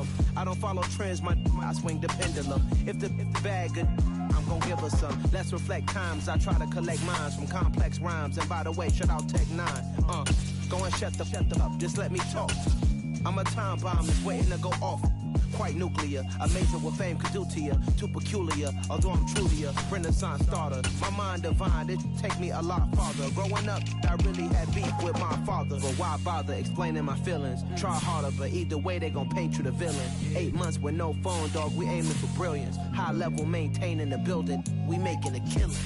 minimum. I don't follow trends, I swing the pendulum. If the bag good, I'm gon' give her some. Let's reflect times, I try to collect minds from complex rhymes. And by the way, shout out Tech 9. Go and shut the up, just let me talk. I'm a time bomb that's waiting to go off. Quite nuclear, amazing what fame could do to you. Too peculiar, although I'm truly a renaissance starter. My mind divine, it take me a lot farther. Growing up, I really had beef with my father. But why bother explaining my feelings? Try harder, but either way they gon' paint you the villain. 8 months with no phone, dog, we aiming for brilliance. High level maintaining the building, we making a killing.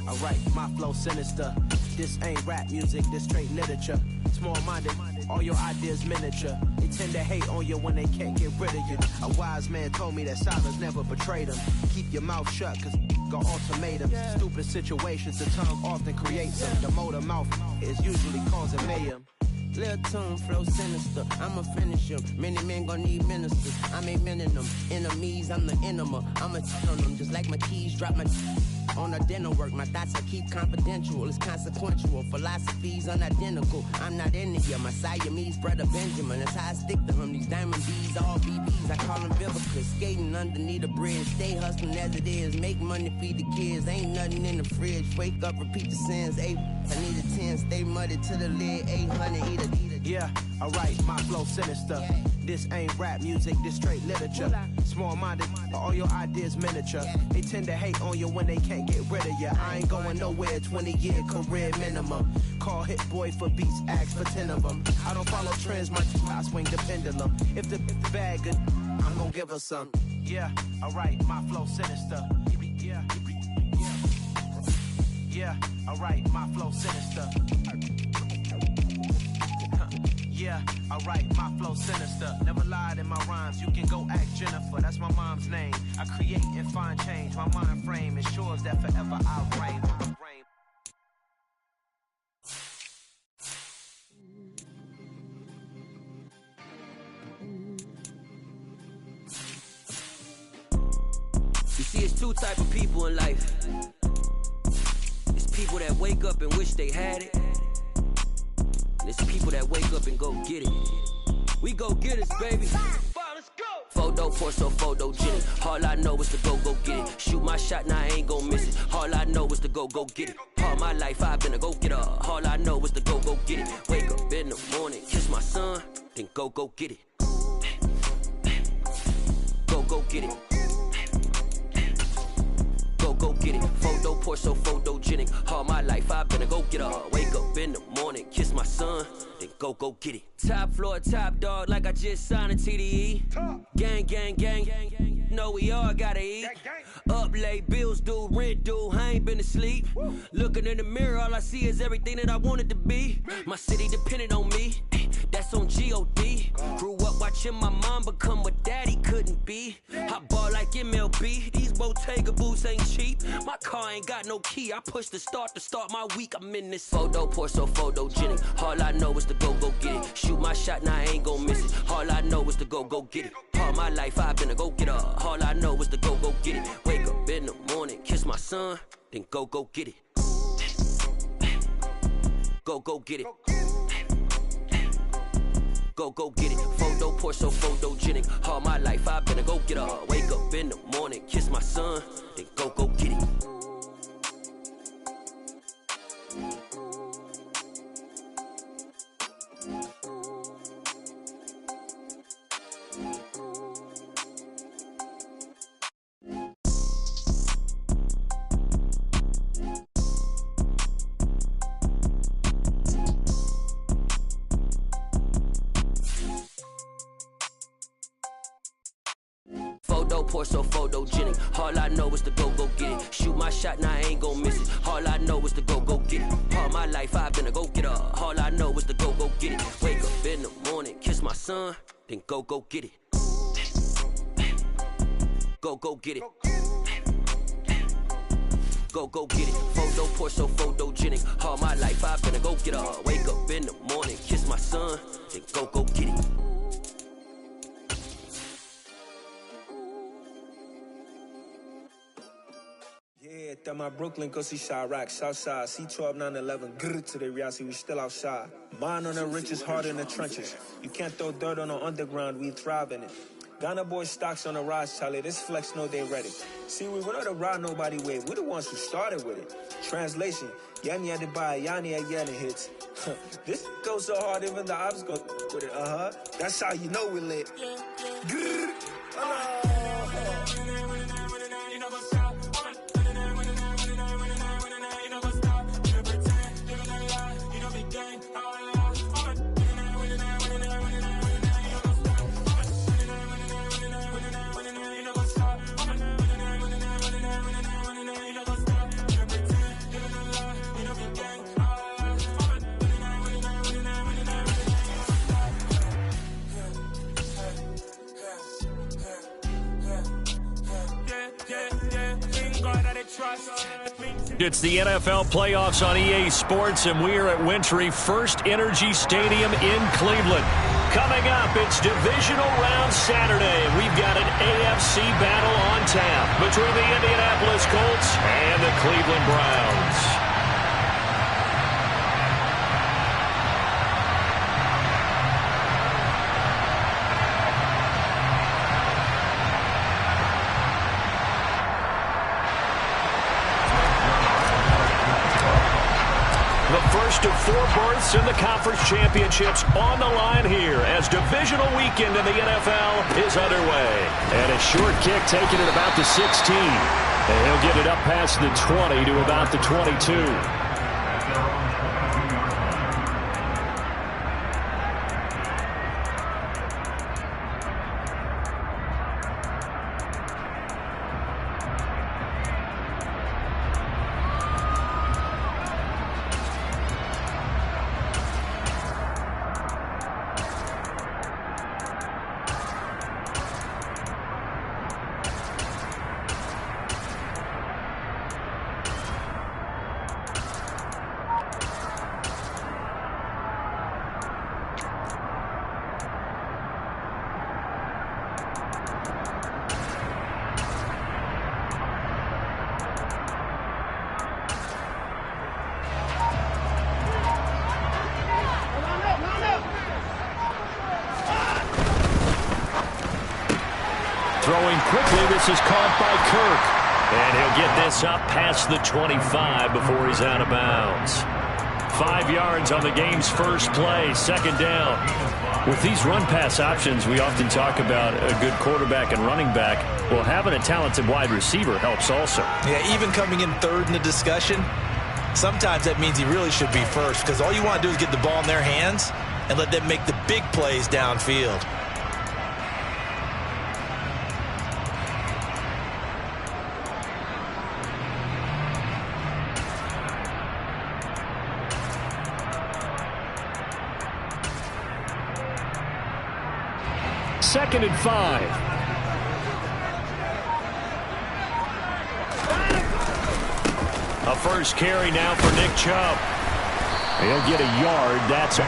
Alright, my flow sinister. This ain't rap music, this straight literature. Small-minded, all your ideas miniature. They tend to hate on you when they can't get rid of you. A wise man told me that silence never betrayed him. Keep your mouth shut, cause got ultimatums. Stupid situations, the tongue often creates them. The motor mouth is usually causing mayhem. Lil' tune, flow sinister, I'ma finish him. Many men gon' need ministers, I'm aiming them. Enemies, I'm the enema, I'ma on them. Just like my keys, drop my on the dinner work. My thoughts I keep confidential, it's consequential. Philosophies unidentical, I'm not in it yet. My Siamese brother Benjamin, that's how I stick to him. These diamond B's, all BBs, I call them biblicals. Skating underneath the bridge, stay hustling as it is. Make money, feed the kids, ain't nothing in the fridge. Wake up, repeat the sins, I need a 10, stay muddy to the lid, 800, eat a. Yeah, alright, my flow sinister. This ain't rap music, this straight literature. Small-minded, all your ideas miniature. They tend to hate on you when they can't get rid of you. I ain't going nowhere, 20-year career minimum. Call Hit Boy for beats, ask for 10 of them. I don't follow trends, I swing the pendulum. If the bag good, I'm gon' give her some. Yeah, alright, my flow sinister. Yeah, alright, my flow sinister. Yeah, alright, my flow sinister. Never lied in my rhymes, you can go ask Jennifer, that's my mom's name. I create and find change, my mind frame ensures that forever I'll reign. You see, it's two type of people in life. It's people that wake up and wish they had it. And it's people that wake up and go get it. We go get it, baby. Let's go. Photo, porso, photogenic. All I know is to go get it. Shoot my shot, now I ain't gon' miss it. All I know is to go get it. All my life I've been a go-getter. All I know is to go get it. Wake up in the morning, kiss my son, then go get it. Go get it. Go get it. Photo, porso, photogenic. All my life I've been a go-getter. Wake up in the morning, kiss my son, then go get it. Top floor, top dog, like I just signed a TDE. Gang, gang, gang. Know we all gotta eat. Up late, bills due, rent due, I ain't been asleep. Looking in the mirror, all I see is everything that I wanted to be. My city depended on me, that's on G.O.D. Grew up watching my mom become what daddy couldn't be. I ball like MLB, these Bottega boots ain't cheap. My car ain't got no key, I push the start to start my week. I'm in this photo, porso, photogenic. All I know is to go get it. Shoot my shot, now I ain't gon' miss it. All I know is to go get it. All my life I've been a go-getter. All I know is to go get it. Wake up in the morning, kiss my son, then go get it. Go get it. Go get it. Photo, porso, photogenic. All my life I've been a go-getter. Wake up in the morning, kiss my son, then go get it. Photo, porso, photogenic. All I know is to go get it. Shoot my shot, now I ain't gon' miss it. All I know is to go get it. All my life I've been a go-getter. All I know is to go get it. Wake up in the morning, kiss my son, then go get it. Go get it. Go get it. Photo, porso, photogenic. All my life I've been a go-getter. Wake up in the morning, kiss my son, then go get it. Yeah, that my Brooklyn, go see Chirac, Southside, C12, 911, grrr to the reality, we still outside. Mine on the riches, hard in the trenches. You can't throw dirt on the underground, we thrive in it. Ghana boys stocks on the rise, Charlie. This flex know they ready. See, we were not a ride nobody wave. We're the ones who started with it. Translation, Yanni had to buy, Yanni again hits. This goes so hard, even the ops go with it. That's how you know we lit. It's the NFL playoffs on EA Sports, and we are at Wintry First Energy Stadium in Cleveland. Coming up, it's divisional round Saturday. We've got an AFC battle on tap between the Indianapolis Colts and the Cleveland Browns. First of 4 berths in the conference championships on the line here as divisional weekend in the NFL is underway. And a short kick taken at about the 16. And he'll get it up past the 20 to about the 22. Throwing quickly, this is caught by Kirk. And he'll get this up past the 25 before he's out of bounds. 5 yards on the game's first play, second down. With these run-pass options, we often talk about a good quarterback and running back. Well, having a talented wide receiver helps also. Yeah, even coming in third in the discussion, sometimes that means he really should be first because all you want to do is get the ball in their hands and let them make the big plays downfield. Second and 5. A first carry now for Nick Chubb. He'll get a yard, that's all,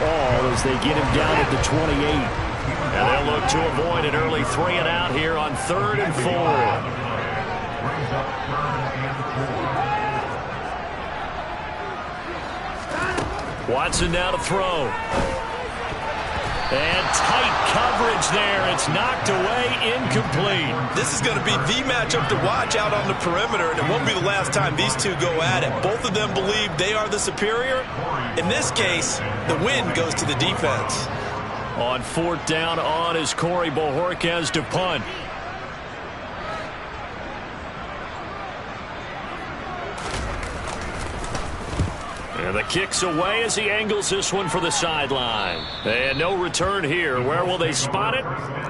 as they get him down at the 28. And they'll look to avoid an early 3 and out here on 3rd and 4. Watson now to throw. And tight coverage there. It's knocked away, incomplete. This is going to be the matchup to watch out on the perimeter, and it won't be the last time these two go at it. Both of them believe they are the superior. In this case, the win goes to the defense. On 4th down on is Corey Bojorquez to punt. And the kick's away as he angles this one for the sideline. And no return here. Where will they spot it?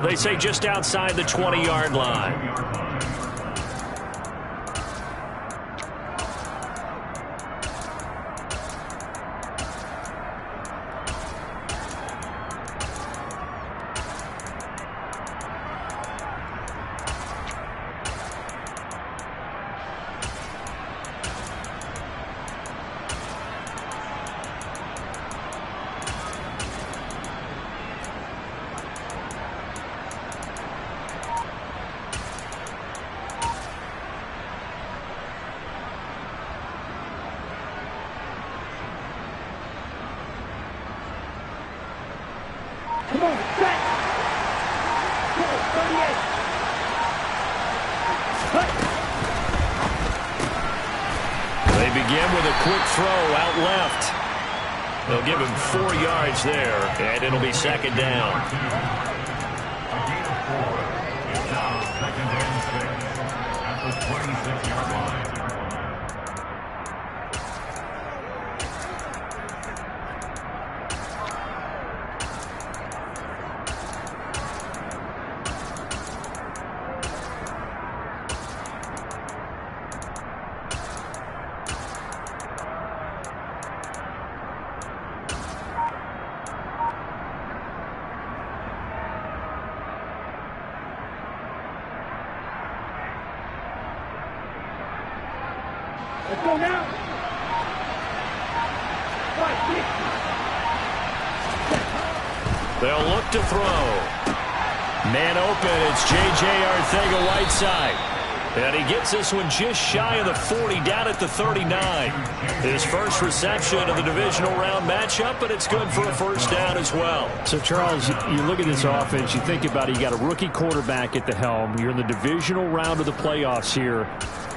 They say just outside the 20-yard line. They begin with a quick throw out left. They'll give him 4 yards there, and it'll be second down. Second and 6 at the 26-yard line. Let's go now. They'll look to throw. Man open, it's J.J. Arcega-Whiteside. And he gets this one just shy of the 40, down at the 39. His first reception of the divisional round matchup, but it's good for a first down as well. So, Charles, you look at this offense, you think about it, you got a rookie quarterback at the helm. You're in the divisional round of the playoffs here.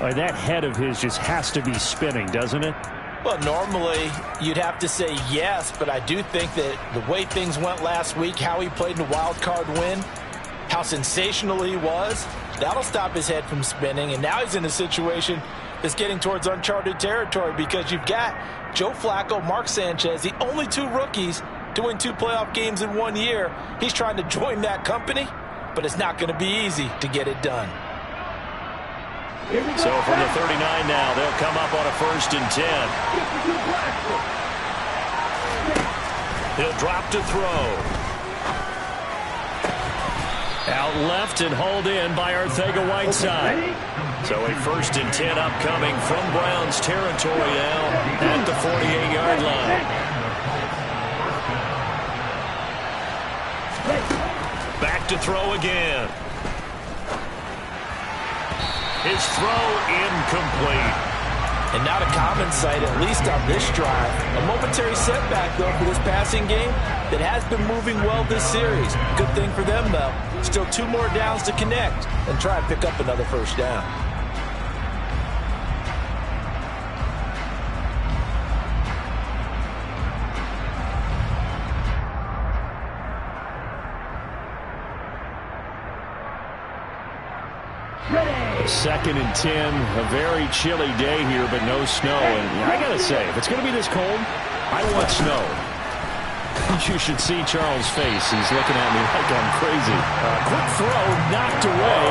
That head of his just has to be spinning, doesn't it? Well, normally you'd have to say yes, but I do think that the way things went last week, how he played in the wild card win, how sensational he was, that'll stop his head from spinning. And now he's in a situation that's getting towards uncharted territory because you've got Joe Flacco, Mark Sanchez, the only 2 rookies to win 2 playoff games in 1 year. He's trying to join that company, but it's not going to be easy to get it done. So from the 39 now, they'll come up on a 1st and 10. He'll drop to throw. Out left and hauled in by Arcega-Whiteside. So a 1st and 10 upcoming from Browns territory now at the 48-yard line. Back to throw again. His throw incomplete. And not a common sight, at least on this drive. A momentary setback, though, for this passing game that has been moving well this series. Good thing for them, though. Still 2 more downs to connect and try and pick up another first down. Second and 10, a very chilly day here, but no snow. And I got to say, if it's going to be this cold, I want snow. You should see Charles' face. He's looking at me like I'm crazy. Quick throw, knocked away,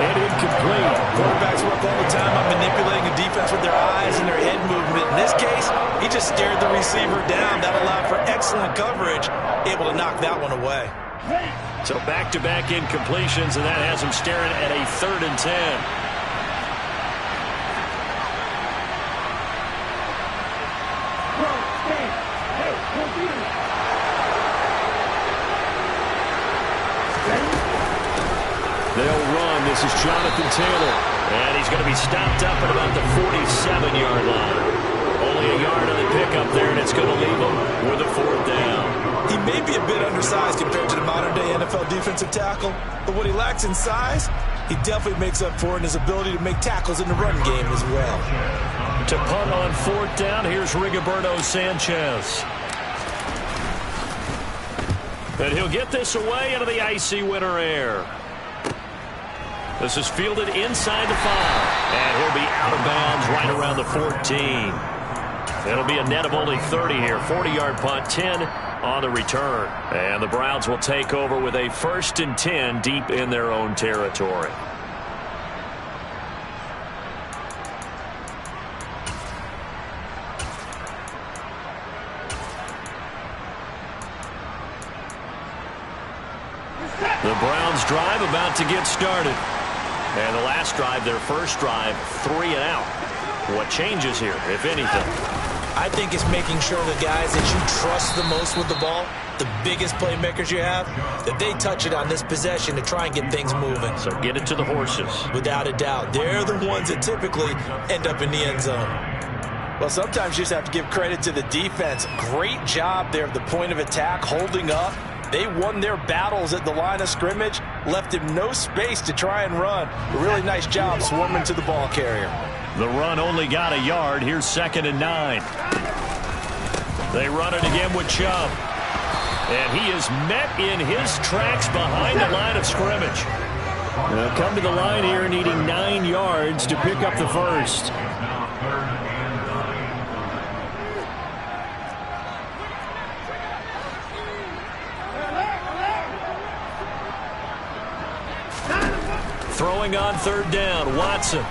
and incomplete. Quarterbacks work all the time on manipulating the defense with their eyes and their head movement. In this case, he just stared the receiver down. That allowed for excellent coverage, able to knock that one away. So back-to-back incompletions, and that has him staring at a 3rd and 10. They'll run. This is Jonathan Taylor. And he's going to be stopped up at about the 47-yard line. Only a yard on the pickup there, and it's going to leave him with a 4th down. He may be a bit undersized compared to the modern-day NFL defensive tackle, but what he lacks in size, he definitely makes up for in his ability to make tackles in the run game as well. To punt on 4th down, here's Rigoberto Sanchez. And he'll get this away into the icy winter air. This is fielded inside the 5, and he'll be out of bounds right around the 14. It'll be a net of only 30 here. 40-yard punt, 10 on the return. And the Browns will take over with a 1st and 10 deep in their own territory. The Browns drive about to get started. And the last drive, their first drive, 3 and out. What changes here, if anything? I think it's making sure the guys that you trust the most with the ball, the biggest playmakers you have, that they touch it on this possession to try and get things moving. So get it to the horses. Without a doubt. They're the ones that typically end up in the end zone. Well, sometimes you just have to give credit to the defense. Great job there at the point of attack, holding up, They won their battles at the line of scrimmage, left him no space to try and run. A really nice job swarming to the ball carrier. The run only got a yard. Here's 2nd and 9. They run it again with Chubb. And he is met in his tracks behind the line of scrimmage. They'll come to the line here needing 9 yards to pick up the first. Throwing on 3rd down, Watson.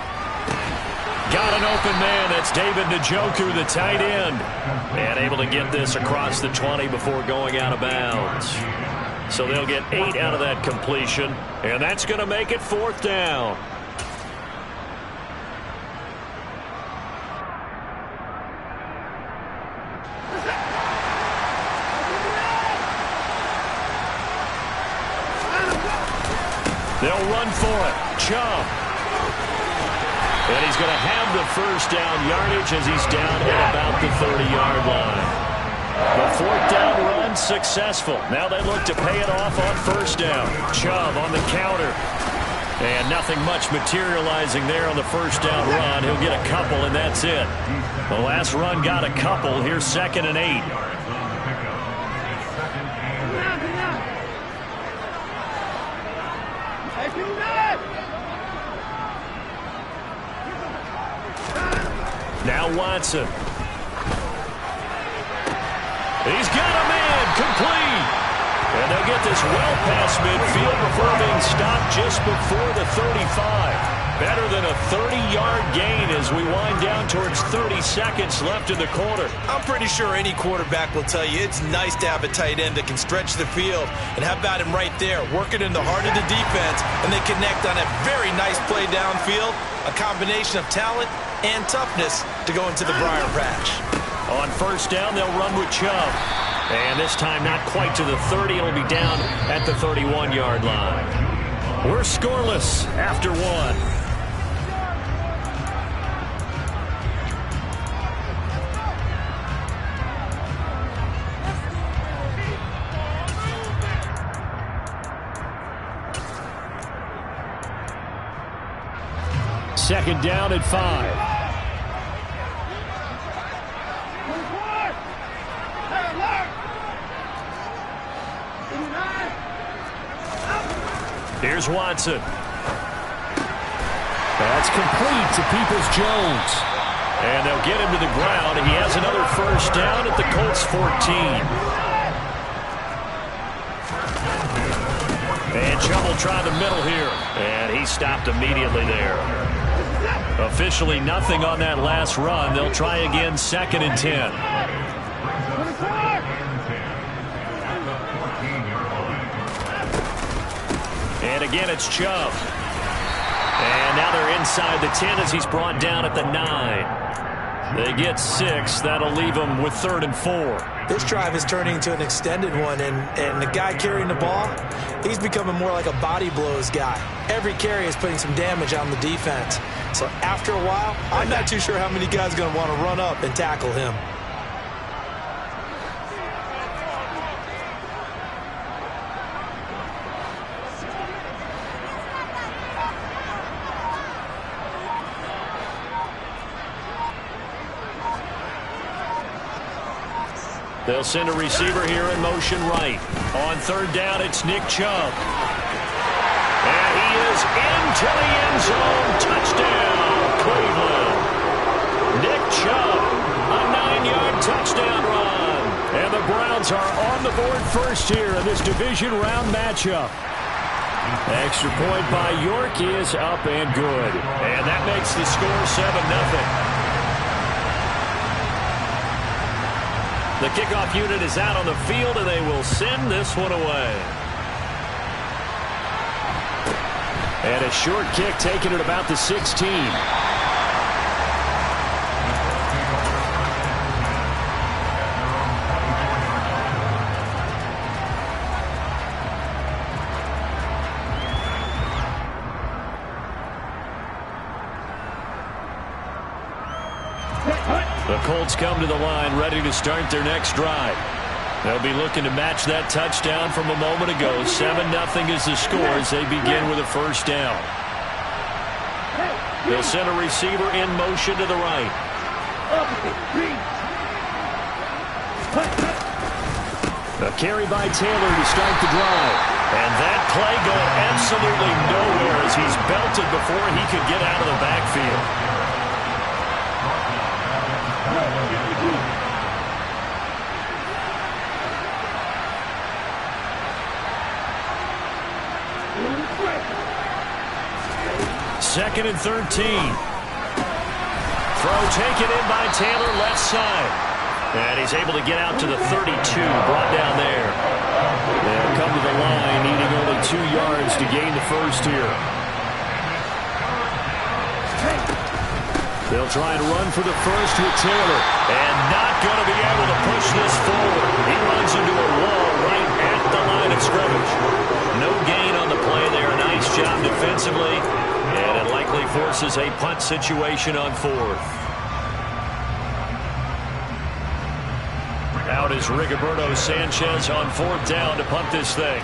Got an open man. That's David Njoku, the tight end. And able to get this across the 20 before going out of bounds. So they'll get 8 out of that completion. And that's going to make it 4th down. They'll run for it. Chubb. And he's going to have the first down yardage as he's down at about the 30-yard line. The 4th down run successful. Now they look to pay it off on 1st down. Chubb on the counter. And nothing much materializing there on the 1st down run. He'll get a couple, and that's it. The last run got a couple. Here's 2nd and 8. Now Watson. He's got a man complete. And they'll get this well past midfield before being stopped just before the 35. Better than a 30-yard gain as we wind down towards 30 seconds left in the quarter. I'm pretty sure any quarterback will tell you it's nice to have a tight end that can stretch the field. And how about him right there, working in the heart of the defense, and they connect on a very nice play downfield, a combination of talent and toughness to go into the briar patch. On 1st down, they'll run with Chubb. And this time not quite to the 30. It'll be down at the 31-yard line. We're scoreless after 1. Second down at 5. Here's Watson. That's complete to Peoples-Jones. And they'll get him to the ground. He has another 1st down at the Colts 14. And Chubb will try the middle here. And he stopped immediately there. Officially nothing on that last run. They'll try again 2nd and 10. And again, it's Chubb. And now they're inside the 10 as he's brought down at the 9. They get 6. That'll leave them with 3rd and 4. This drive is turning into an extended one, and the guy carrying the ball, he's becoming more like a body blows guy. Every carry is putting some damage on the defense. So after a while, I'm not too sure how many guys are going to want to run up and tackle him. They'll send a receiver here in motion right. On 3rd down, it's Nick Chubb. And he is into the end zone. Touchdown, Cleveland. Nick Chubb, a 9-yard touchdown run. And the Browns are on the board first here in this division round matchup. Extra point by York is up and good. And that makes the score 7-0. The kickoff unit is out on the field, and they will send this one away. And a short kick taken at about the 16. The Colts come to the line ready to start their next drive. They'll be looking to match that touchdown from a moment ago. 7-0 is the score as they begin with a first down. They'll send a receiver in motion to the right. A carry by Taylor to start the drive. And that play going absolutely nowhere as he's belted before he could get out of the backfield. Second and 13. Throw taken in by Taylor, left side. And he's able to get out to the 32, brought down there. They'll come to the line, needing only 2 yards to gain the first here. They'll try and run for the first with Taylor. And not going to be able to push this forward. He runs into a wall right at the line of scrimmage. No gain on the play there. Nice job defensively. And it likely forces a punt situation on fourth. Out is Rigoberto Sanchez on fourth down to punt this thing.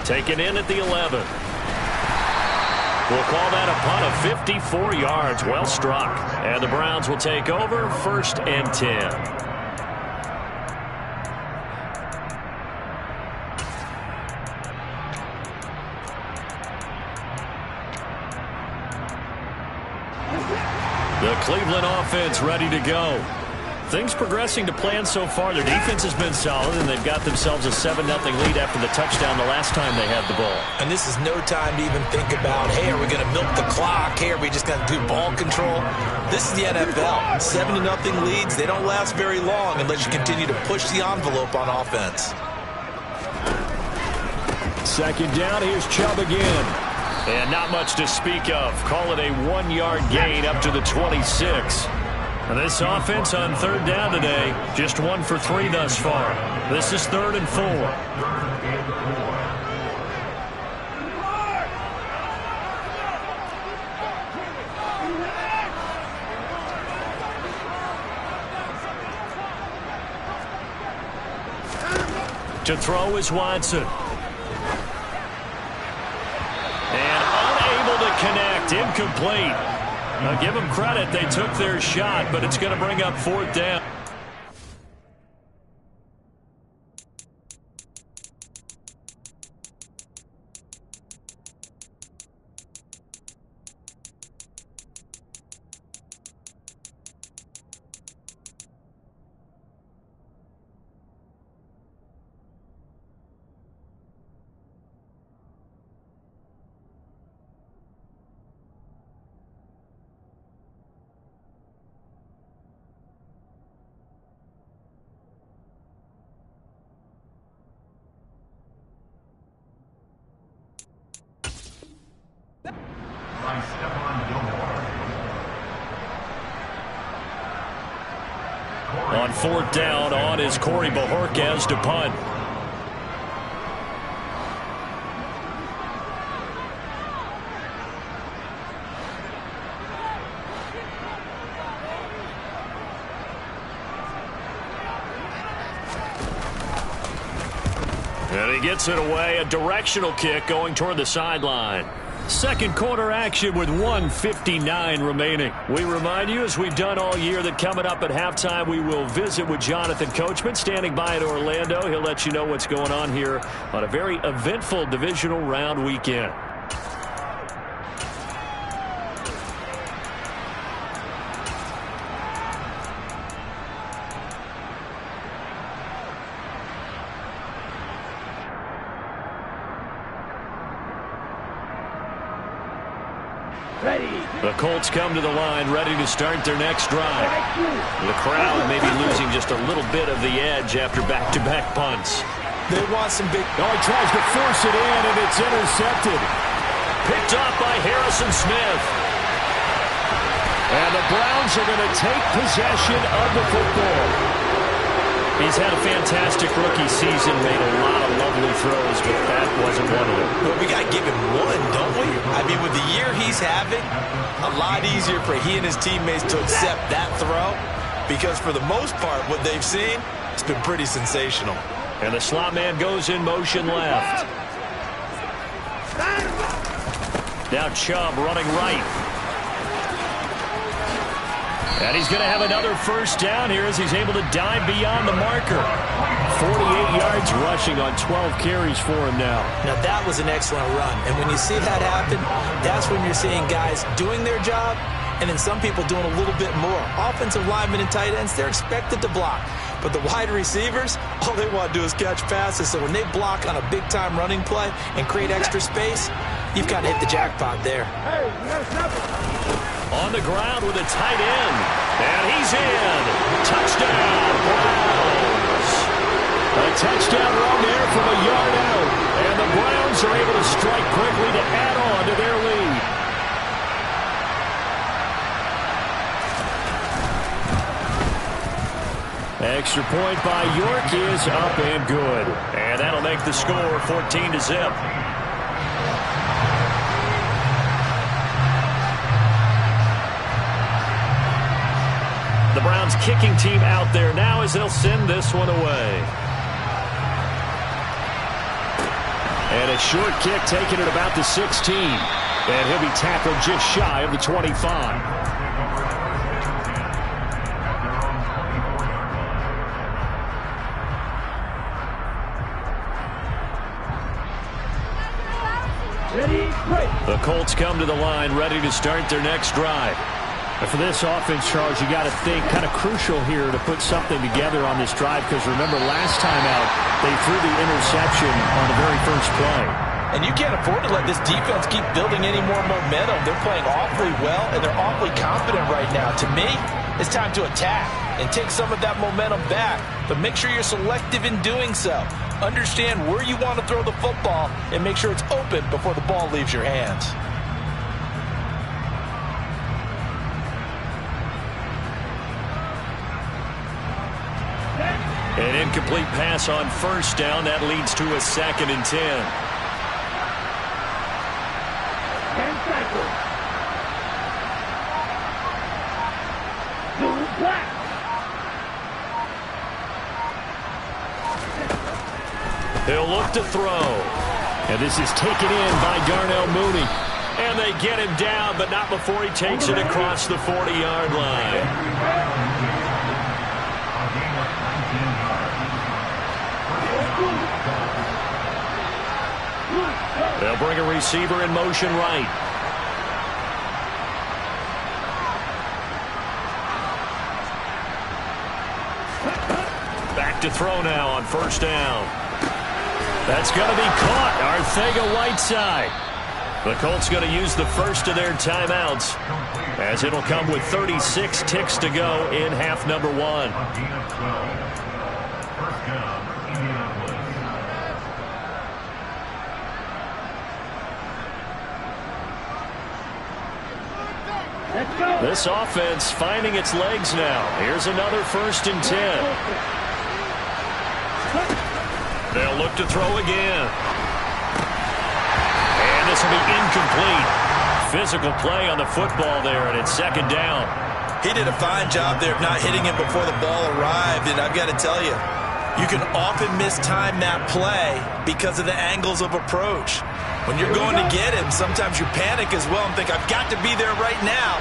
Taken in at the 11. We'll call that a punt of 54 yards. Well struck. And the Browns will take over, 1st and 10. The Cleveland offense ready to go. Things progressing to plan so far. Their defense has been solid, and they've got themselves a 7-0 lead after the touchdown the last time they had the ball. And this is no time to even think about, hey, are we going to milk the clock? Hey, are we just going to do ball control? This is the NFL. 7-0 leads, they don't last very long unless you continue to push the envelope on offense. Second down, here's Chubb again. And not much to speak of. Call it a 1-yard gain up to the 26. And this offense on third down today, just 1 for 3 thus far. This is 3rd and 4. To throw is Watson. And unable to connect, incomplete. Now give them credit, they took their shot, but it's going to bring up 4th down. On 4th down, on is Corey Bojorquez to punt. And he gets it away, a directional kick going toward the sideline. Second quarter action with 1:59 remaining. We remind you, as we've done all year, that coming up at halftime, we will visit with Jonathan Coachman, standing by in Orlando. He'll let you know what's going on here on a very eventful divisional round weekend. The Colts come to the line, ready to start their next drive. The crowd maybe losing just a little bit of the edge after back-to-back punts. They want some big... Oh, he tries to force it in, and it's intercepted. Picked off by Harrison Smith. And the Browns are going to take possession of the football. He's had a fantastic rookie season, made a lot of lovely throws, but that wasn't one of them. Well, we got to give him one, don't we? I mean, with the year he's having, a lot easier for he and his teammates to accept that throw, because for the most part, what they've seen, it's been pretty sensational. And the slot man goes in motion left. Now Chubb running right. And he's going to have another first down here as he's able to dive beyond the marker. 48 yards rushing on 12 carries for him now. Now, that was an excellent run. And when you see that happen, that's when you're seeing guys doing their job and then some people doing a little bit more. Offensive linemen and tight ends, they're expected to block. But the wide receivers, all they want to do is catch passes. So when they block on a big-time running play and create extra space, you've got to hit the jackpot there. On the ground with a tight end. And he's in. Touchdown, Browns. A touchdown run there from a yard out. And the Browns are able to strike quickly to add on to their lead. Extra point by York is up and good. And that'll make the score 14-0. The Browns kicking team out there now as they'll send this one away. And a short kick taken at about the 16. And he'll be tackled just shy of the 25. The Colts come to the line ready to start their next drive. And for this offense, Charles, you got to think kind of crucial here to put something together on this drive, because remember last time out they threw the interception on the very first play. And you can't afford to let this defense keep building any more momentum. They're playing awfully well, and they're awfully confident right now. To me, it's time to attack and take some of that momentum back. But make sure you're selective in doing so. Understand where you want to throw the football and make sure it's open before the ball leaves your hands. An incomplete pass on first down. That leads to a 2nd and 10. 10 seconds. Blue black. He'll look to throw. And this is taken in by Darnell Mooney. And they get him down, but not before he takes it across the 40-yard line. They'll bring a receiver in motion right. Back to throw now on first down. That's going to be caught. Arcega-Whiteside. The Colts going to use the first of their timeouts, as it'll come with 36 ticks to go in half number 1. This offense finding its legs now. Here's another 1st and 10. They'll look to throw again. And this will be incomplete. Physical play on the football there, and it's 2nd down. He did a fine job there of not hitting him before the ball arrived, and I've got to tell you, you can often mistime that play because of the angles of approach. When you're going to get him, sometimes you panic as well and think, I've got to be there right now.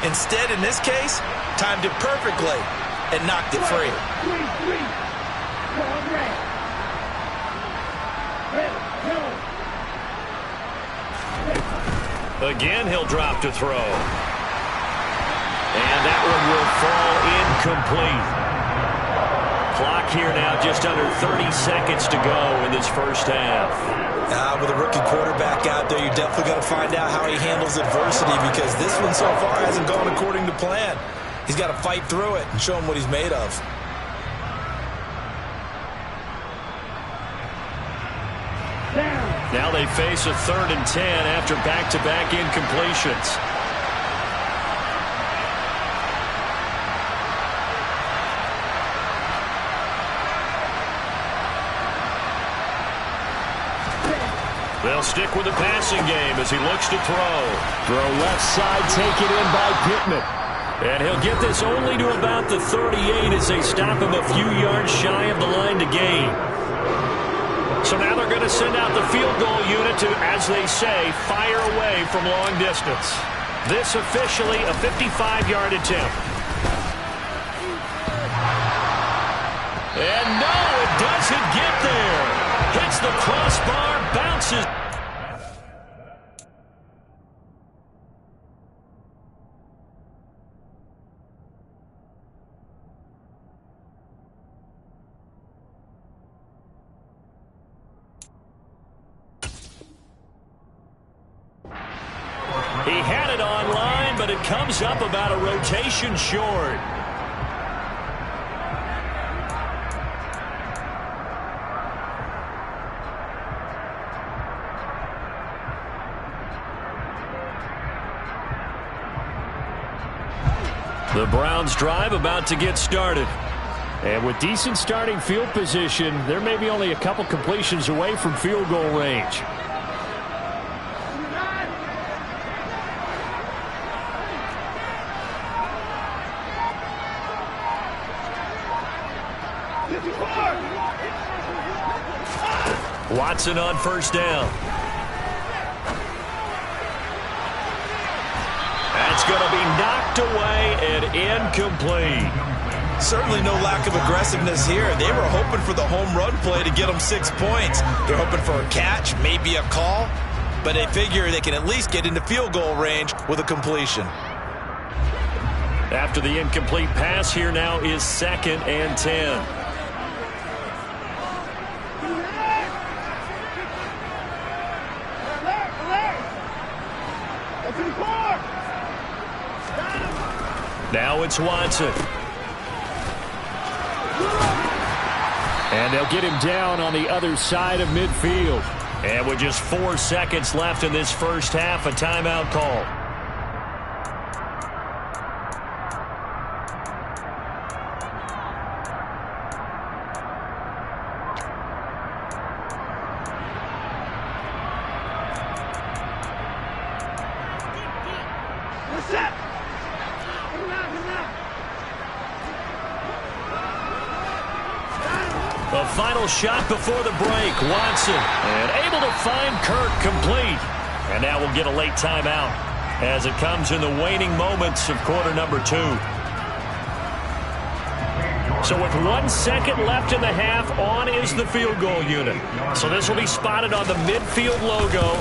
Instead, in this case, timed it perfectly and knocked it free. Again, he'll drop to throw. And that one will fall incomplete. Clock here now just under 30 seconds to go in this first half. With a rookie quarterback out there, you're definitely going to find out how he handles adversity, because this one so far hasn't gone according to plan. He's got to fight through it and show him what he's made of. Now they face a 3rd and 10 after back-to-back incompletions. They'll stick with the passing game as he looks to throw. Throw left side, taken in by Pittman. And he'll get this only to about the 38 as they stop him a few yards shy of the line to gain. So now they're going to send out the field goal unit to, as they say, fire away from long distance. This officially a 55-yard attempt. And no, it doesn't get there. Hits the crossbar, bounces. He had it online, but it comes up about a rotation short. The Browns drive about to get started. And with decent starting field position, they're maybe only a couple completions away from field goal range. Watson on first down. That's going to be knocked away and incomplete. Certainly no lack of aggressiveness here. They were hoping for the home run play to get them 6 points. They're hoping for a catch, maybe a call, but they figure they can at least get into field goal range with a completion. After the incomplete pass, here now is 2nd and 10. Now it's Watson. And they'll get him down on the other side of midfield. And with just 4 seconds left in this first half, a timeout call. The final shot before the break. Watson and able to find Kirk complete. And now we'll get a late timeout as it comes in the waning moments of quarter number 2. So with 1 second left in the half, on is the field goal unit. So this will be spotted on the midfield logo.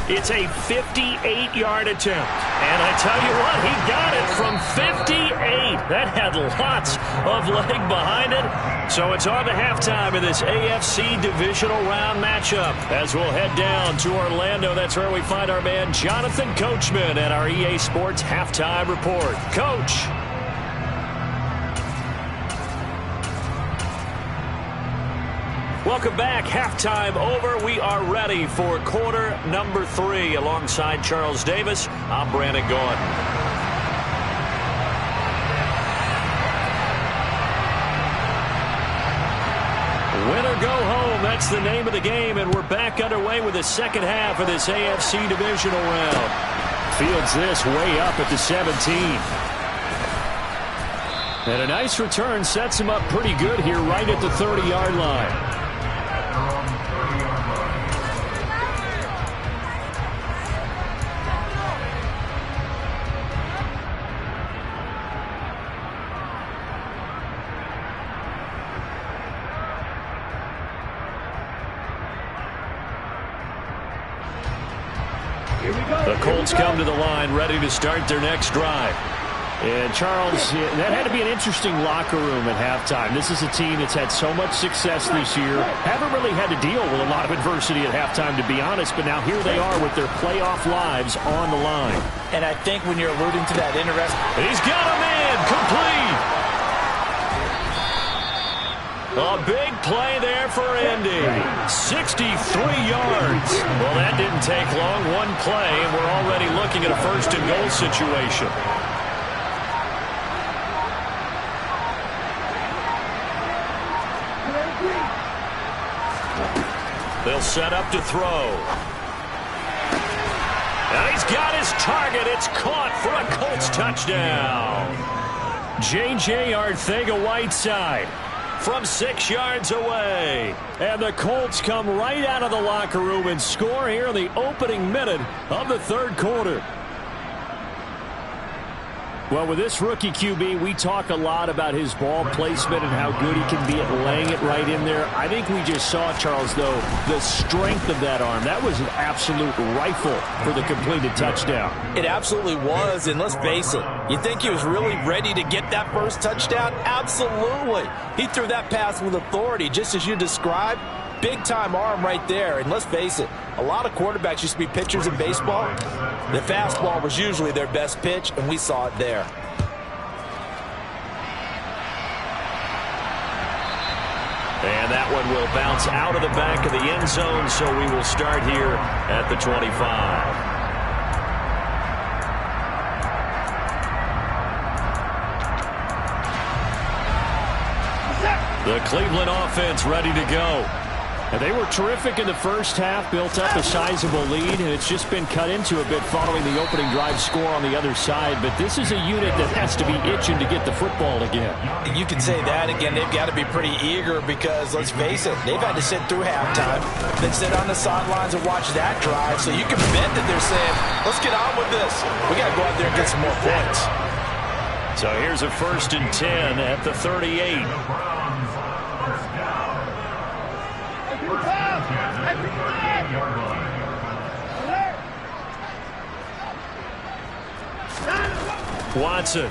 It's a 58-yard attempt. And I tell you what, he got it from 58. That had lots of leg behind it. So it's on to halftime of this AFC divisional round matchup. As we'll head down to Orlando, that's where we find our man Jonathan Coachman at our EA Sports Halftime Report. Coach. Welcome back. Halftime over. We are ready for quarter number 3. Alongside Charles Davis, I'm Brandon Gaudin. Win or go home, that's the name of the game, and we're back underway with the second half of this AFC divisional round. Fields this way up at the 17. And a nice return sets him up pretty good here right at the 30-yard line. The Colts come to the line ready to start their next drive. And Charles, that had to be an interesting locker room at halftime. This is a team that's had so much success this year. Haven't really had to deal with a lot of adversity at halftime, to be honest, but now here they are with their playoff lives on the line. And I think when you're alluding to that he's got a man complete. A big play there for Indy. 63 yards. Well, that didn't take long. One play, and we're already looking at a first-and-goal situation. They'll set up to throw. And he's got his target. It's caught for a Colts touchdown. J.J. Arcega-Whiteside from 6 yards away. And the Colts come right out of the locker room and score here in the opening minute of the third quarter. Well, with this rookie QB, we talk a lot about his ball placement and how good he can be at laying it right in there. I think we just saw, Charles, though, the strength of that arm. That was an absolute rifle for the completed touchdown. It absolutely was, and let's face it, you think he was really ready to get that first touchdown? Absolutely. He threw that pass with authority, just as you described. Big-time arm right there, and let's face it, a lot of quarterbacks used to be pitchers in baseball. The fastball was usually their best pitch, and we saw it there. And that one will bounce out of the back of the end zone, so we will start here at the 25. The Cleveland offense ready to go. And they were terrific in the first half, built up a sizable lead, and it's just been cut into a bit following the opening drive score on the other side. But this is a unit that has to be itching to get the football again. You can say that again. They've got to be pretty eager because, let's face it, they've had to sit through halftime, then sit on the sidelines and watch that drive. So you can bet that they're saying, let's get on with this. We got to go out there and get some more points. So here's a 1st and 10 at the 38. Watson.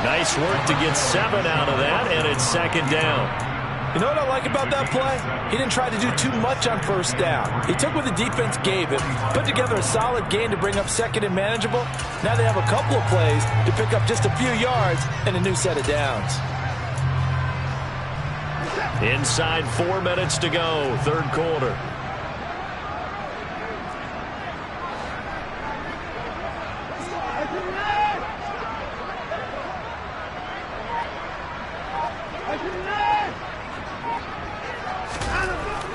Nice work to get 7 out of that, and it's 2nd down. You know what I like about that play? He didn't try to do too much on 1st down. He took what the defense gave him, put together a solid gain to bring up 2nd and manageable. Now they have a couple of plays to pick up just a few yards and a new set of downs. Inside 4 minutes to go, third quarter.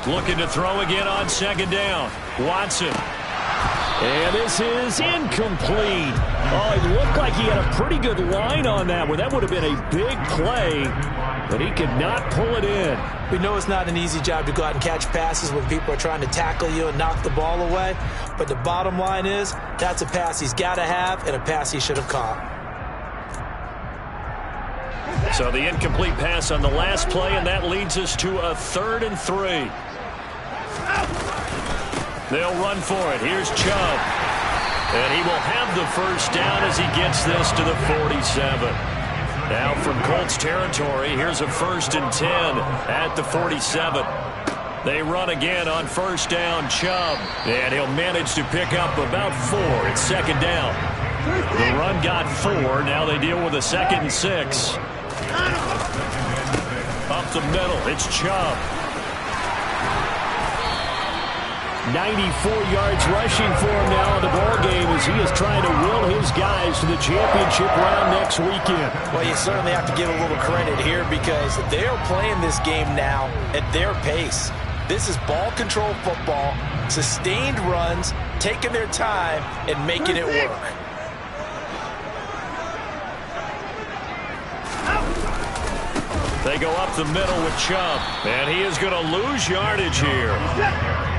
Looking to throw again on 2nd down. Watson. And this is incomplete. Oh, it looked like he had a pretty good line on that one. That would have been a big play, but he could not pull it in. We know it's not an easy job to go out and catch passes when people are trying to tackle you and knock the ball away. But the bottom line is, that's a pass he's got to have and a pass he should have caught. So the incomplete pass on the last play, and that leads us to a 3rd and 3. They'll run for it. Here's Chubb. And he will have the 1st down as he gets this to the 47. Now from Colts territory, here's a 1st and 10 at the 47. They run again on 1st down, Chubb. And he'll manage to pick up about 4. It's 2nd down. The run got 4. Now they deal with a 2nd and 6. Up the middle, it's Chubb. 94 yards rushing for him now in the ball game as he is trying to will his guys to the championship round next weekend. Well, you certainly have to give a little credit here because they are playing this game now at their pace. This is ball control football, sustained runs, taking their time and making it work. They go up the middle with Chubb, and he is going to lose yardage here.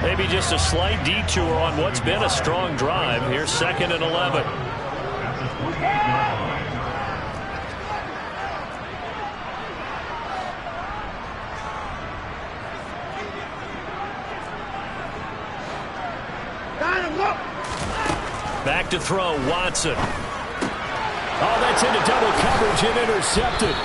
Maybe just a slight detour on what's been a strong drive. Here's 2nd and 11. Back to throw, Watson. Oh, that's into double coverage and intercepted.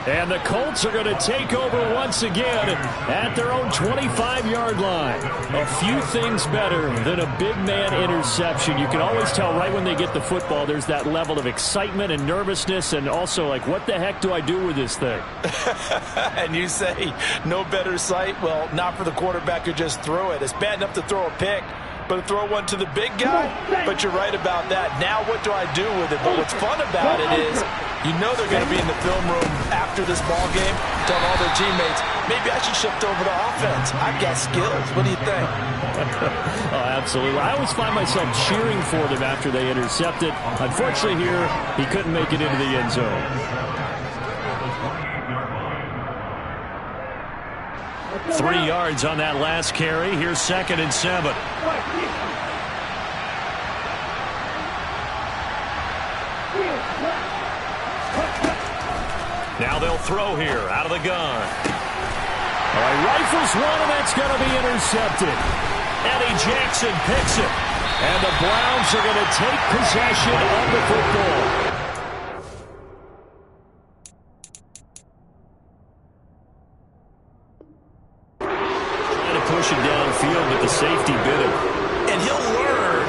And the Colts are going to take over once again at their own 25-yard line. A few things better than a big man interception. You can always tell right when they get the football, there's that level of excitement and nervousness and also like, what the heck do I do with this thing? And you say no better sight? Well, not for the quarterback who just threw it. It's bad enough to throw a pick. but throw one to the big guy. But you're right about that. Now what do I do with it? But what's fun about it is you know they're going to be in the film room after this ball game, telling all their teammates, maybe I should shift over to offense. I've got skills. What do you think? Oh, absolutely. I always find myself cheering for them after they intercept it. Unfortunately here, he couldn't make it into the end zone. Three yards on that last carry. Here's 2nd and 7. Now they'll throw here out of the gun. All right, rifles one, and that's going to be intercepted. Eddie Jackson picks it. And the Browns are going to take possession of the football. Trying to push it downfield, but the safety bit him. And he'll learn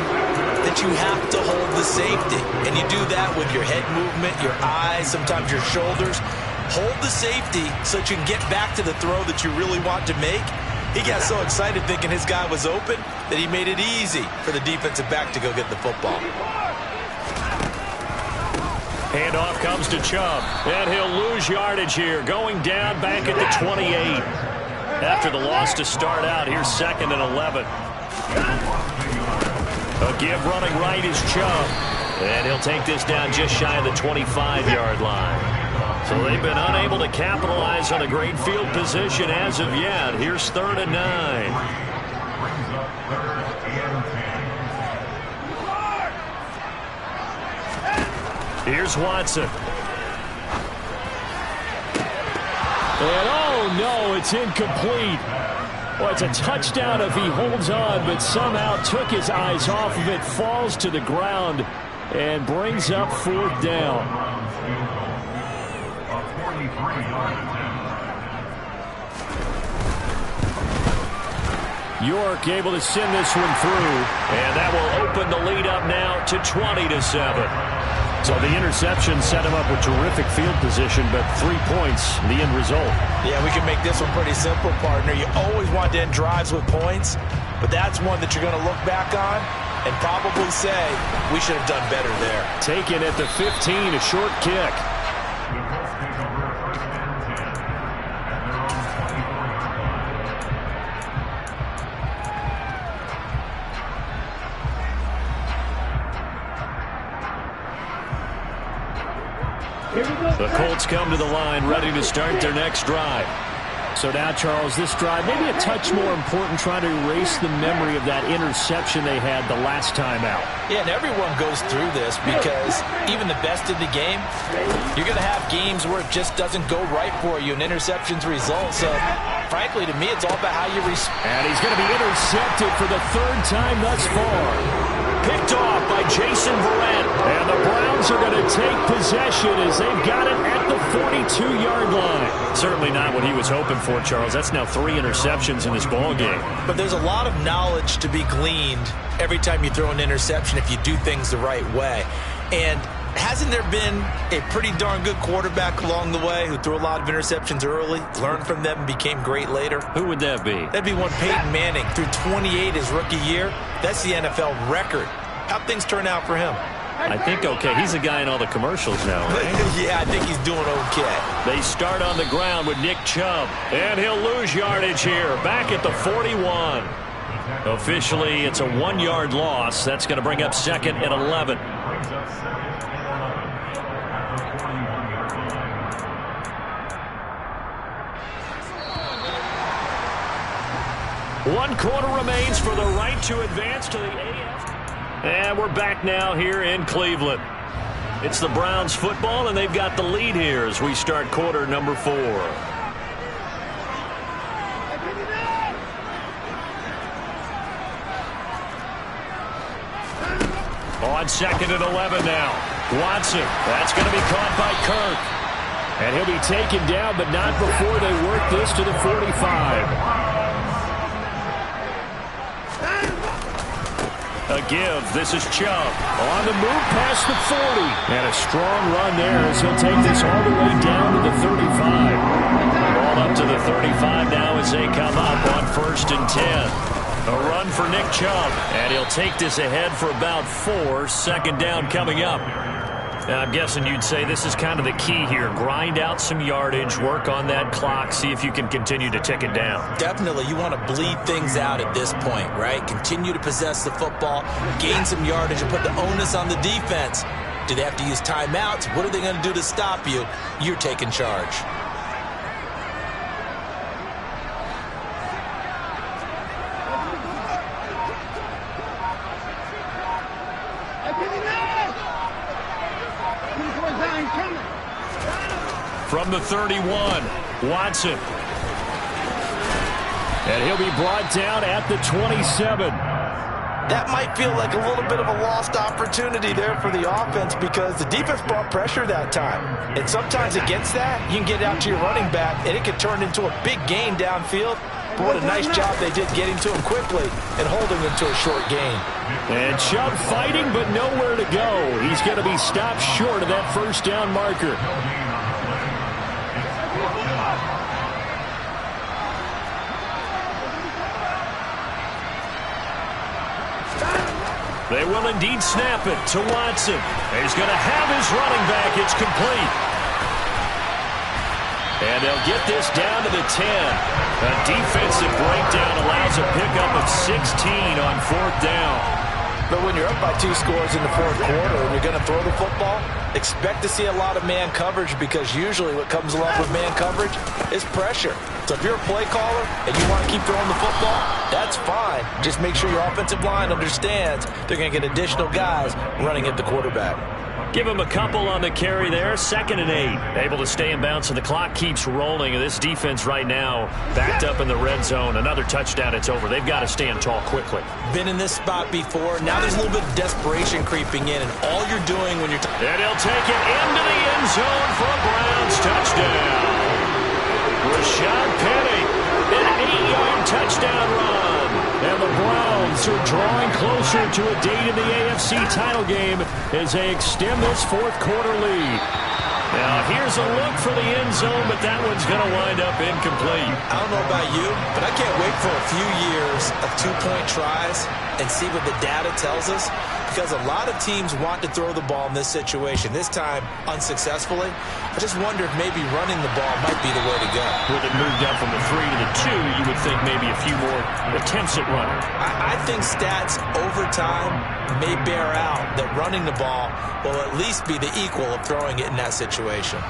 that you have to hold the safety. And you do that with your head movement, your eyes, sometimes your shoulders. Hold the safety so that you can get back to the throw that you really want to make. He got so excited thinking his guy was open that he made it easy for the defensive back to go get the football. Handoff comes to Chubb, and he'll lose yardage here, going down back at the 28. After the loss to start out, here's 2nd and 11. A give running right is Chubb, and he'll take this down just shy of the 25-yard line. So they've been unable to capitalize on a great field position as of yet. Here's 3rd and 9. Here's Watson. And oh no, it's incomplete. Well, it's a touchdown if he holds on, but somehow took his eyes off of it, falls to the ground, and brings up 4th down. York able to send this one through, and that will open the lead up now to 20-7. So the interception set him up with terrific field position, but 3 points, the end result. Yeah, we can make this one pretty simple, partner. You always want to end drives with points, but that's one that you're going to look back on and probably say, we should have done better there. Taken at the 15, a short kick. The Colts come to the line, ready to start their next drive. So now, Charles, this drive maybe a touch more important, trying to erase the memory of that interception they had the last time out. Yeah, and everyone goes through this because even the best in the game, you're going to have games where it just doesn't go right for you, and interceptions result. So, frankly, to me, it's all about how you respond. And he's going to be intercepted for the 3rd time thus far. Picked off by Jason Verrett. And the Browns are going to take possession as they've got it at the 42-yard line. Certainly not what he was hoping for, Charles. That's now 3 interceptions in this ball game. But there's a lot of knowledge to be gleaned every time you throw an interception if you do things the right way. And hasn't there been a pretty darn good quarterback along the way who threw a lot of interceptions early, learned from them, and became great later? Who would that be? That'd be one Peyton Manning. Threw 28 his rookie year. That's the NFL record. How'd things turn out for him? I think okay. He's a guy in all the commercials now, right? Yeah, I think he's doing okay. They start on the ground with Nick Chubb, and he'll lose yardage here, back at the 41. Officially, it's a 1-yard loss. That's going to bring up 2nd and 11. One quarter remains for the right to advance to the AF. And we're back now here in Cleveland. It's the Browns football, and they've got the lead here as we start quarter number 4. On 2nd and 11 now. Watson. That's going to be caught by Kirk. And he'll be taken down, but not before they work this to the 45. A give. This is Chubb. On the move past the 40. And a strong run there as he'll take this all the way down to the 35. Ball up to the 35 now as they come up on 1st and 10. A run for Nick Chubb, and he'll take this ahead for about 4. Second down coming up. Now, I'm guessing you'd say this is kind of the key here. Grind out some yardage, work on that clock, see if you can continue to tick it down. Definitely, you want to bleed things out at this point, right? Continue to possess the football, gain some yardage, and put the onus on the defense. Do they have to use timeouts? What are they going to do to stop you? You're taking charge. From the 31, Watson. And he'll be brought down at the 27. That might feel like a little bit of a lost opportunity there for the offense because the defense brought pressure that time. And sometimes against that, you can get out to your running back, and it can turn into a big gain downfield. But what a nice job they did getting to him quickly and holding him to a short gain. And Chubb fighting, but nowhere to go. He's going to be stopped short of that first down marker. They will indeed snap it to Watson. He's going to have his running back. It's complete. And they'll get this down to the 10. A defensive breakdown allows a pickup of 16 on 4th down. But when you're up by 2 scores in the 4th quarter and you're going to throw the football, expect to see a lot of man coverage because usually what comes along with man coverage is pressure. So if you're a play caller and you want to keep throwing the football, that's fine. Just make sure your offensive line understands they're going to get additional guys running at the quarterback. Give him a couple on the carry there. 2nd and 8. Able to stay in bounds, and the clock keeps rolling. And this defense right now backed up in the red zone. Another touchdown, it's over. They've got to stand tall quickly. Been in this spot before. Now there's a little bit of desperation creeping in. And all you're doing when you're... And he'll take it into the end zone for a Browns touchdown. Rashad Penny, an 8-yard touchdown run. And the Browns are drawing closer to a date in the AFC title game as they extend this 4th quarter lead. Now, here's a look for the end zone, but that one's going to wind up incomplete. I don't know about you, but I can't wait for a few years of 2-point tries and see what the data tells us. Because a lot of teams want to throw the ball in this situation, this time unsuccessfully. I just wonder if maybe running the ball might be the way to go. With it moved up from the 3 to the 2, you would think maybe a few more attempts at running. I think stats over time may bear out that running the ball will at least be the equal of throwing it in that situation.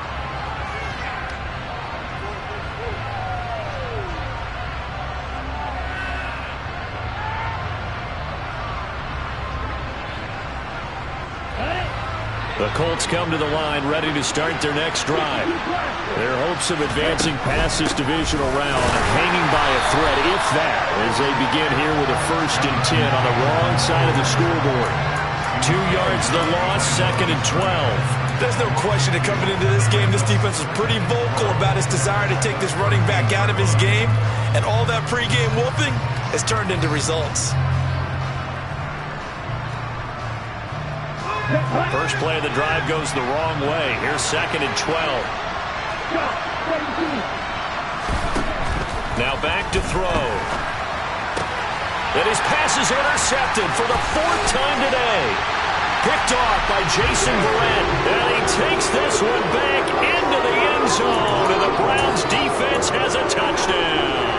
The Colts come to the line ready to start their next drive. Their hopes of advancing past this divisional round hanging by a thread, if that, as they begin here with a 1st and 10 on the wrong side of the scoreboard. 2 yards the loss, 2nd and 12. There's no question that coming into this game, this defense was pretty vocal about its desire to take this running back out of his game, and all that pregame whooping has turned into results. First play of the drive goes the wrong way. Here's 2nd and 12. Now back to throw. And his pass is intercepted for the 4th time today. Picked off by Jason Verrett. And he takes this one back into the end zone. And the Browns defense has a touchdown.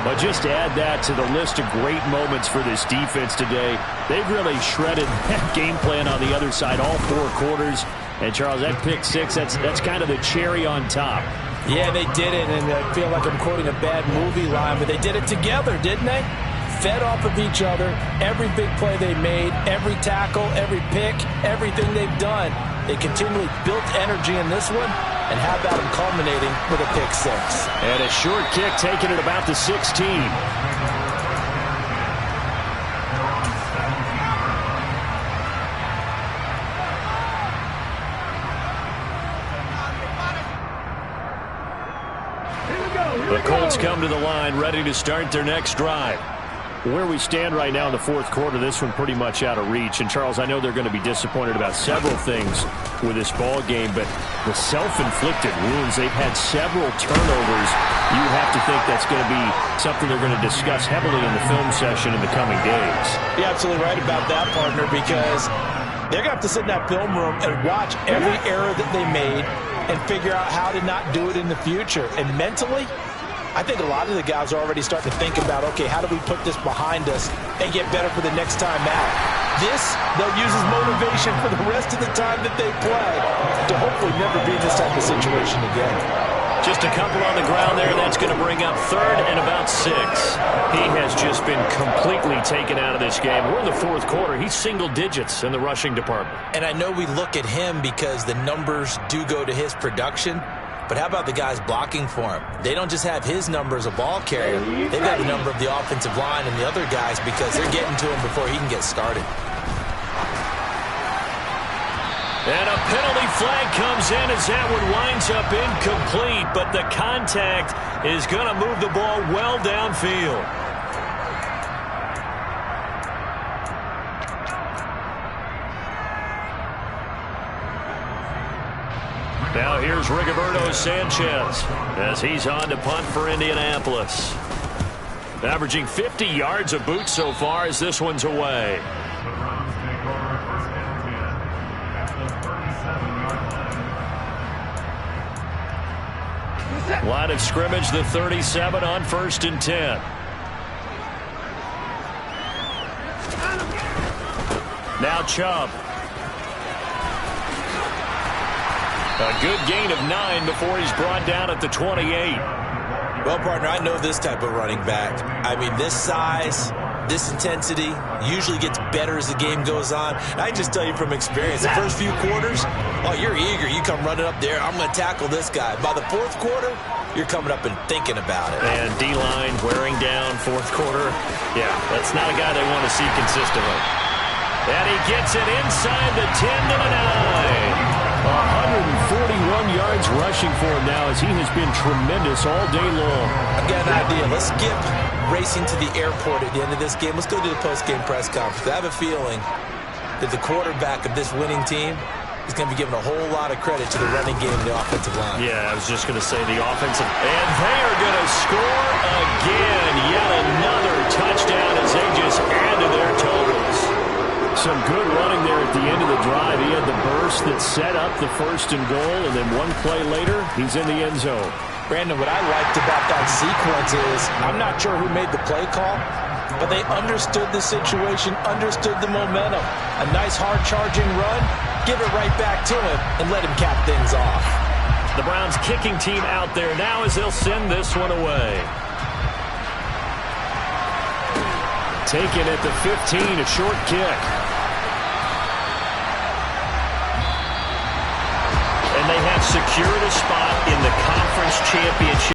But just to add that to the list of great moments for this defense today, they've really shredded that game plan on the other side all 4 quarters. And, Charles, that pick 6, that's kind of the cherry on top. Yeah, they did it, and I feel like I'm quoting a bad movie line, but they did it together, didn't they? Fed off of each other, every big play they made, every tackle, every pick, everything they've done. They continually built energy in this one. And how about him culminating with a pick 6? And a short kick taken at about the 16. The Colts come to the line ready to start their next drive. Where we stand right now in the fourth quarter, this one pretty much out of reach. And, Charles, I know they're going to be disappointed about several things with this ball game, but the self-inflicted wounds, they've had several turnovers. You have to think that's going to be something they're going to discuss heavily in the film session in the coming days. You're absolutely right about that, partner, because they're going to have to sit in that film room and watch every error that they made and figure out how to not do it in the future. And mentally, I think a lot of the guys are already starting to think about, okay, how do we put this behind us and get better for the next time out? This, they'll use as motivation for the rest of the time that they play to hopefully never be in this type of situation again. Just a couple on the ground there. That's going to bring up third and about 6. He has just been completely taken out of this game. We're in the fourth quarter. He's single digits in the rushing department. And I know we look at him because the numbers do go to his production. But how about the guys blocking for him? They don't just have his number as a ball carrier. They've got the number of the offensive line and the other guys because they're getting to him before he can get started. And a penalty flag comes in as that one winds up incomplete. But the contact is going to move the ball well downfield. Now here's Rigoberto Sanchez as he's on to punt for Indianapolis. Averaging 50 yards a boot so far as this one's away. The Browns take over first and 10 at the 37-yard line. Line of scrimmage, the 37 on 1st and 10. Now Chubb. A good gain of 9 before he's brought down at the 28. Well, partner, I know this type of running back. I mean, this size, this intensity usually gets better as the game goes on. I just tell you from experience, the first few quarters, oh, you're eager. You come running up there. I'm going to tackle this guy. By the fourth quarter, you're coming up and thinking about it. And D-line wearing down fourth quarter. Yeah, that's not a guy they want to see consistently. And he gets it inside the 10 to the 9. 141 yards rushing for him now as he has been tremendous all day long. I've got an idea. Let's skip racing to the airport at the end of this game. Let's go to the post-game press conference. I have a feeling that the quarterback of this winning team is going to be given a whole lot of credit to the running game and the offensive line. Yeah, I was just going to say the offensive. And they are going to score again. Yet another touchdown as they just add to their totals. Some good running there at the end of the drive. He had the burst that set up the 1st and goal, and then one play later, he's in the end zone. Brandon, what I liked about that sequence is I'm not sure who made the play call, but they understood the situation, understood the momentum. A nice hard-charging run, give it right back to him, and let him cap things off. The Browns kicking team out there now as they'll send this one away. Taken at the 15, a short kick. And they have secured a spot in the conference championship.